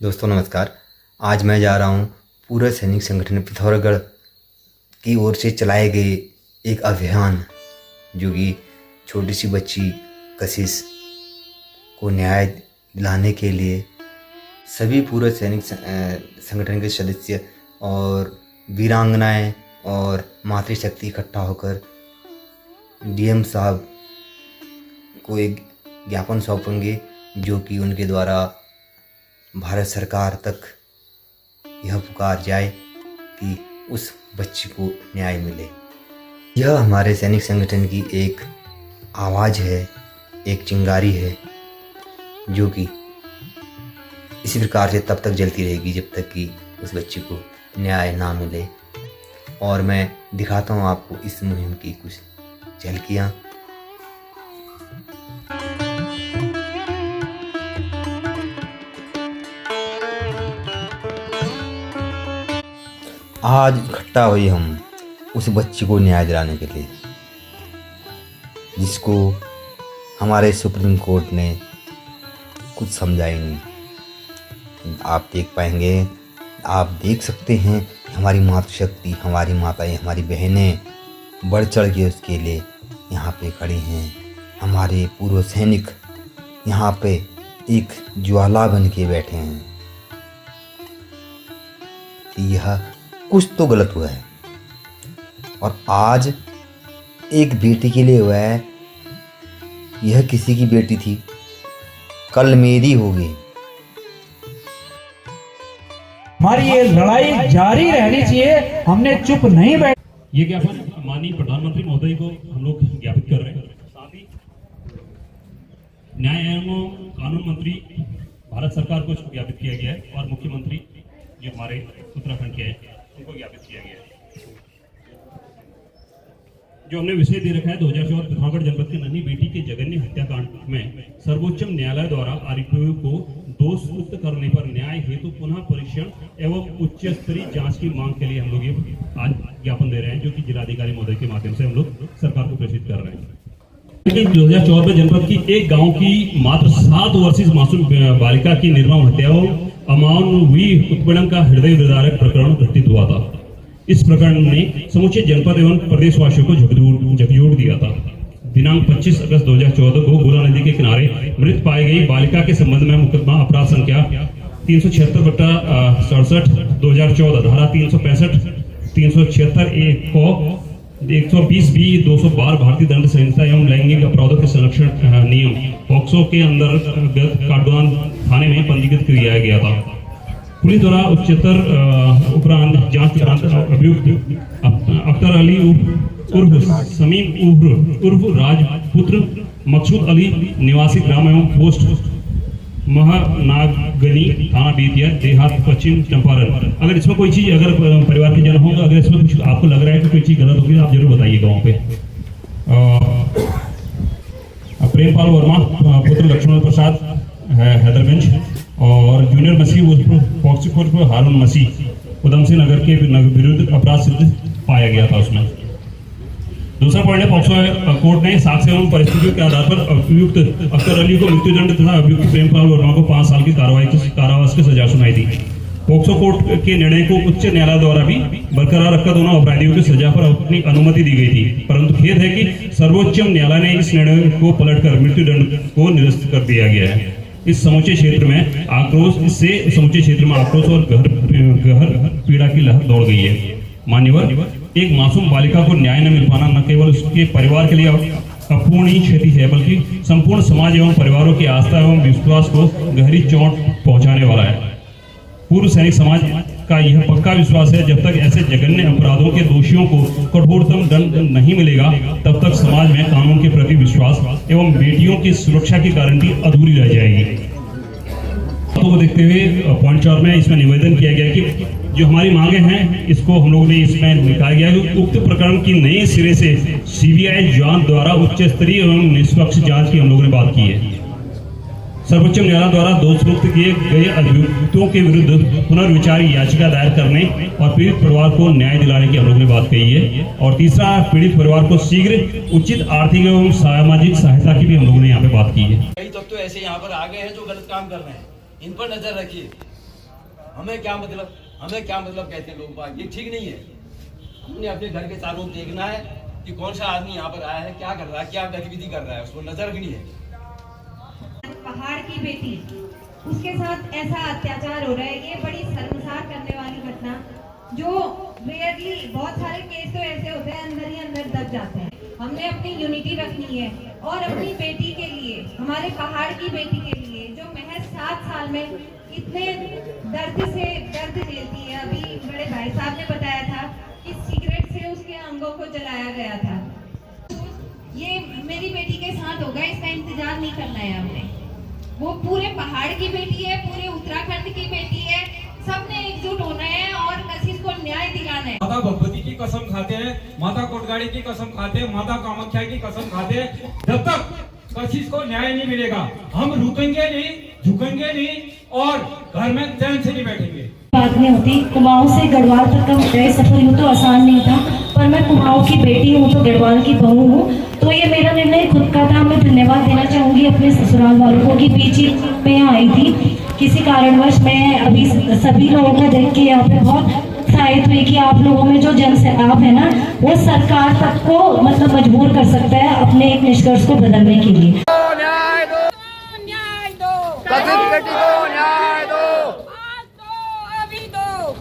दोस्तों नमस्कार। आज मैं जा रहा हूँ पूर्व सैनिक संगठन पिथौरागढ़ की ओर से चलाए गए एक अभियान जो कि छोटी सी बच्ची कशिश को न्याय दिलाने के लिए सभी पूर्व सैनिक संगठन के सदस्य और वीरांगनाएं और मातृशक्ति इकट्ठा होकर डीएम साहब को एक ज्ञापन सौंपेंगे जो कि उनके द्वारा भारत सरकार तक यह पुकार जाए कि उस बच्ची को न्याय मिले। यह हमारे सैनिक संगठन की एक आवाज़ है, एक चिंगारी है जो कि इसी प्रकार से तब तक जलती रहेगी जब तक कि उस बच्ची को न्याय ना मिले। और मैं दिखाता हूँ आपको इस मुहिम की कुछ झलकियाँ। आज इकट्ठा हुए हम उस बच्ची को न्याय दिलाने के लिए जिसको हमारे सुप्रीम कोर्ट ने कुछ समझाई नहीं। आप देख पाएंगे, आप देख सकते हैं हमारी मातृशक्ति, हमारी माताएं, हमारी बहनें बढ़ चढ़ के उसके लिए यहाँ पे खड़ी हैं। हमारे पूर्व सैनिक यहाँ पे एक ज्वाला बन के बैठे हैं कि यह कुछ तो गलत हुआ है। और आज एक बेटी के लिए हुआ है, यह किसी की बेटी थी, कल मेरी होगी। हमारी ये लड़ाई जारी रहनी चाहिए, हमने चुप नहीं बैठ। ये ज्ञापन माननीय प्रधानमंत्री महोदय को हम लोग ज्ञापित कर रहे हैं। साथ ही न्याय एवं कानून मंत्री भारत सरकार को ज्ञापित किया गया है और मुख्यमंत्री जो हमारे उत्तराखंड के हैं उनको ज्ञापित किया गया है। जो हमने विषय दे रखा है 2014 पिथौरागढ़ जनपद के नन्ही बेटी के जघन्य हत्याकांड में सर्वोच्च न्यायालय द्वारा आरोपियों को दोष मुक्त करने पर न्याय हेतु पुनः परीक्षण एवं उच्च स्तरीय जांच की मांग के लिए हम लोग ये आज ज्ञापन दे रहे हैं, जो कि जिलाधिकारी महोदय के माध्यम से हम लोग सरकार को प्रेषित कर रहे हैं। 2014 में जनपद की एक गांव की मात्र 7 वर्षीय मासूम बालिका की निर्मम हत्या एवं अमानवीय उत्पीड़न का हृदय विदारक प्रकरण घटित हुआ था। इस प्रकरण ने समूचे जनपद एवं प्रदेशवासियों को झकझोर दिया था। दिनांक 25 अगस्त 2014 को गोला नदी के किनारे मृत पाई गई बालिका के संबंध में मुकदमा अपराध संख्या 376/67 2014 धारा 365 376 को 120B 212 भारतीय दंड संहिता एवं लैंगिक अपराधों के संरक्षण नियम पॉक्सो के अंतर्गत काटवान थाने में पंजीकृत किया गया था। पुलिस द्वारा उच्चतर उपरांत जांच के दौरान अभियुक्त अख्तर अली उर्फ समीम उर्फ राजपुत्र मकसूद अली निवासी ग्राम एवं पोस्ट महानागनी थाना बेतिया देहात पश्चिम चंपारण। अगर इसमें कोई चीज अगर परिवार के जन होगा, अगर इसमें कुछ आपको लग रहा है कि कोई चीज गलत होगी आप जरूर बताइएगा। वहाँ पे प्रेमपाल वर्मा पुत्र लक्ष्मण प्रसाद हैदरगंज और जूनियर मसीह हारून मसीह उधम सिंह नगर के विरुद्ध अपराध सिद्ध पाया गया था। उसमें दूसरा पॉइंट है, पॉक्सो कोर्ट ने साक्ष्य एवं परिस्थितियों के आधार पर अभियुक्त अख्तर अली को मृत्युदंड तथा अभियुक्त प्रेमपाल वर्मा को 5 साल की कारावास की सजा सुनाई थी। पॉक्सो कोर्ट के निर्णय को उच्च न्यायालय द्वारा भी बरकरार रखकर दोनों अपराधियों की सजा पर अपनी अनुमति दी गई थी, परंतु खेद है कि सर्वोच्च न्यायालय ने इस निर्णय को पलटकर मृत्युदंड को निरस्त कर दिया गया है। इस समूचे क्षेत्र में आक्रोश और गहर पीड़ा की लहर दौड़ गई है। मान्यवर, एक मासूम बालिका को न्याय न मिल पाना न केवल उसके परिवार के लिए अपूर्णीय क्षति है, बल्कि संपूर्ण समाज एवं परिवारों की आस्था एवं विश्वास को गहरी चोट पहुंचाने वाला है। पूर्व सैनिक समाज का यह पक्का विश्वास है, जब तक ऐसे जघन्य अपराधों के दोषियों को कठोरतम दंड नहीं मिलेगा तब तक समाज में कानून के प्रति विश्वास एवं बेटियों की सुरक्षा की गारंटी अधूरी रह जाएगी। तो देखते हुए पॉइंट 4 में इसमें निवेदन किया गया कि जो हमारी मांगे हैं इसको हम लोगों ने इसमें लिखा गया है। उक्त प्रकरण की नए सिरे से सीबीआई जांच द्वारा उच्च स्तरीय एवं निष्पक्ष जांच की हम लोगों ने बात की है। सर्वोच्च न्यायालय द्वारा दोषमुक्त किए गए अभियुक्तों के विरुद्ध पुनर्विचार याचिका दायर करने और पीड़ित परिवार को न्याय दिलाने की हम लोगों ने बात कही है। और तीसरा, पीड़ित परिवार को शीघ्र उचित आर्थिक एवं सामाजिक सहायता की भी हम लोगों ने यहाँ पे बात की है। कई तत्व ऐसे यहाँ पर आ गए हैं जो गलत काम कर रहे हैं, इन पर नजर रखिए। हमें क्या मतलब कहते हैं लोग बात, ये ठीक नहीं है। हमने अपने घर के चारों देखना है कि कौन सा आदमी यहाँ पर आया है, क्या कर रहा है, क्या गतिविधि कर रहा है, उसको नजर रखनी है। पहाड़ की बेटी, उसके साथ ऐसा अत्याचार हो रहा है, ये बड़ी शर्मसार करने वाली घटना, जो रेयरली बहुत सारे केस तो ऐसे होते हैं अंदर ही अंदर दब जाते हैं। हमने अपनी यूनिटी रखनी है और अपनी बेटी के लिए, हमारे पहाड़ की बेटी के लिए, जो महज 7 साल में इतने दर्द झेलती है। अभी बड़े भाई साहब ने बताया था कि सिगरेट से उसके अंगों को जलाया गया था। ये मेरी बेटी के साथ होगा, इसका इंतजार नहीं करना है हमने। वो पूरे पहाड़ की बेटी है, पूरे उत्तराखंड की बेटी है, सबने एकजुट होना है और कशिश को न्याय दिलाना है। माता भगवती की कसम खाते हैं, माता कोटगाड़ी की कसम खाते हैं, माता कामाख्या की कसम खाते हैं, जब तक कशिश को न्याय नहीं मिलेगा हम रुकेंगे नहीं, झुकेंगे नहीं और घर में चैन से नहीं बैठेंगे। बात नहीं होती। कुमाऊं से गढ़वाल तक का मेरा सफर यूँ तो आसान नहीं था, पर मैं कुमाऊं की बेटी हूँ तो गढ़वाल की बहू हूँ, तो ये मेरा निर्णय खुद का था। मैं धन्यवाद देना चाहूंगी अपने ससुराल वालों को कि बीच में यहाँ आई थी। किसी कारणवश मैं अभी सभी लोगों को देख के यहाँ पे बहुत उत्साहित हुई कि आप लोगों में जो जन सैलाब है ना, वो सरकार तक को मतलब मजबूर कर सकता है अपने एक निष्कर्ष को बदलने के लिए। न्याय दो, कथित बेटी को न्याय दो, आज दो, अभी दो।